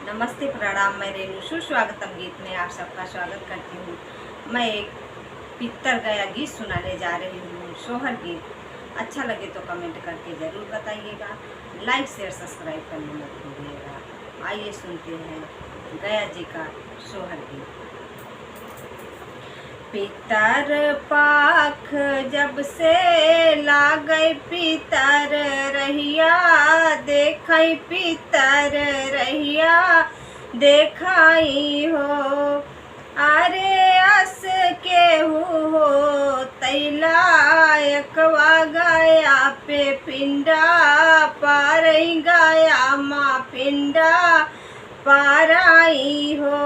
नमस्ते प्रणाम, मैं रेणु सुस्वागतम गीत में आप सबका स्वागत करती हूँ। मैं एक पितर गया गीत सुनाने जा रही हूँ, सोहर गीत। अच्छा लगे तो कमेंट करके ज़रूर बताइएगा, लाइक शेयर सब्सक्राइब करने मत भूलिएगा। आइए सुनते हैं गया जी का सोहर गीत। पितर पाख जब से लागै पितर रहिया, देखै पितर रहिया देखाई हो। अरे अस केहू हो तैलायकवा गया पे पिंडा पारई गया माँ पिंडा पाराई हो।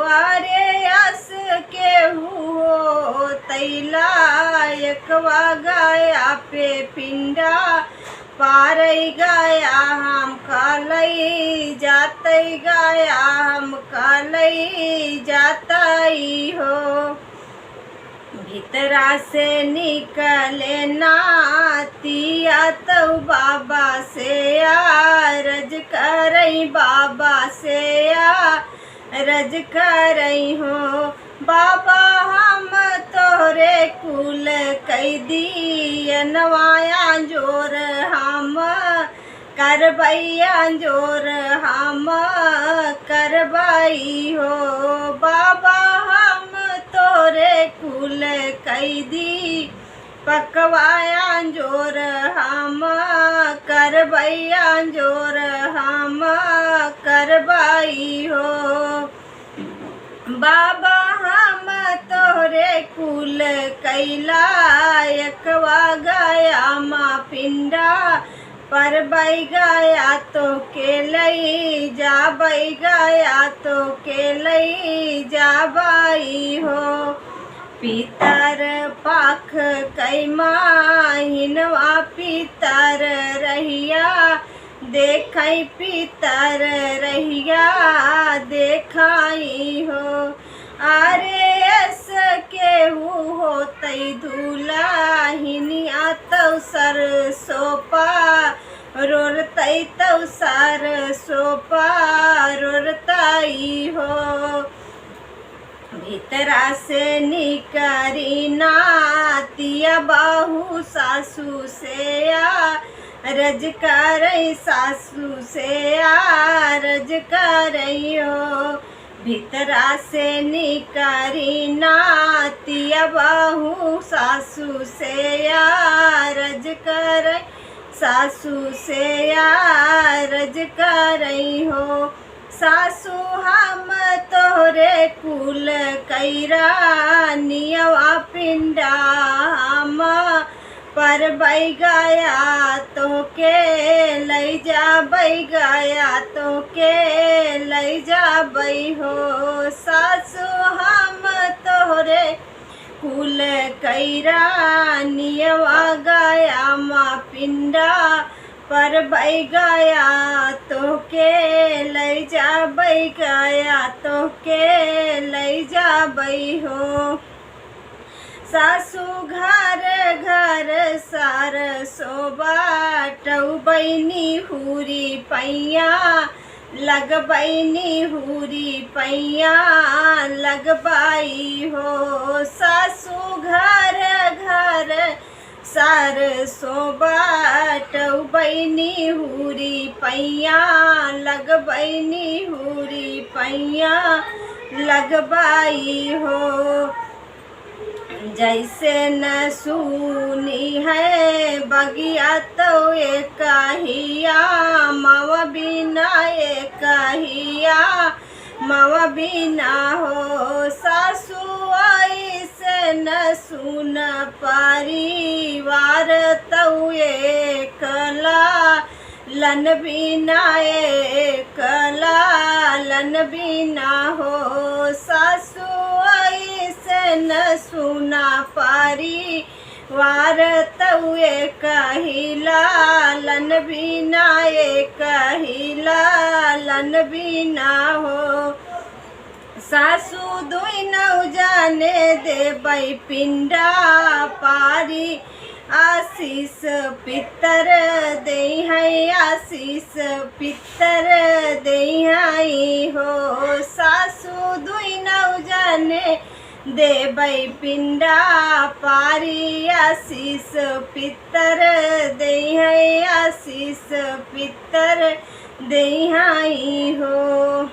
अरे अस केहू हो तैलायकवा गया पे पिंडा पारई गया हम कालई जातई गया हम कालई जातई हो। भीतरा से निकले नातिया तो बाबा से रज करई बाबा से रज करई हो। बाबा हम तोरे कुल कैदी नवाया जोर हम करबैया जोर हम करबई हो। बाबा हम तोरे कुल कैदी पकवाया जोर हम करबैया जोर हम करबई हो। बाबा हम तोरे कुल कैलायकवा गया माँ पिंडा परबई गया तो के लई जाबई गया तो के लई जाबई हो। पितर पाख कई माहिनवा पितर रहिया देखई पितर रहिया देखाई हो। अरे ऐस केहू होतई दूल्हिनिया तौ सर सोपा रोरतई तौ सर सोपा रोरतई हो। भीतरा से निकरी नातिया बाहू सासू से रज करई सासू से रज करई हो। भीतरा से निकरी नातिया बाहू सासू से रज करई सासू से रज करई हो। सासू हम तोरे कुल कैरा नियवा पिंडा हम परबई गया तो के लई जाबई गया तो के लई जाबई हो। सासू हम तोरे कुल कैरा नियवा गया माँ पिंडा परबई गया तो के लई जाबई गया तो के लई जाबई हो। सासू घर घर सार सोबाटऊ बैनी हुरी पैया लगबैनी हुरी पैया लगबाई हो। सासू घर घर सार सोबाटऊ बैनी हुरी पैया लगबैनी हुरी पैया लगबाई हो। जैसे न सुनी है बगिया तो एक हिया मावा बिना एक हिया मावा बिना हो। सासू आई से न सुन परिवार तो एकला लन बिना एकला लन बिना हो। सासू आई से न सुना परिवार तो एकहिला लन बिना एकहिला लन बिना हो। सासू दुई नौ जाने देबई पिंडा पारी आशीष पितर दे है आशीष पितर देहाई हो। सासू दुई नौ जाने देबै पिंडा पारी आशीष पितर देहाई आशीष पितर देहाई हो।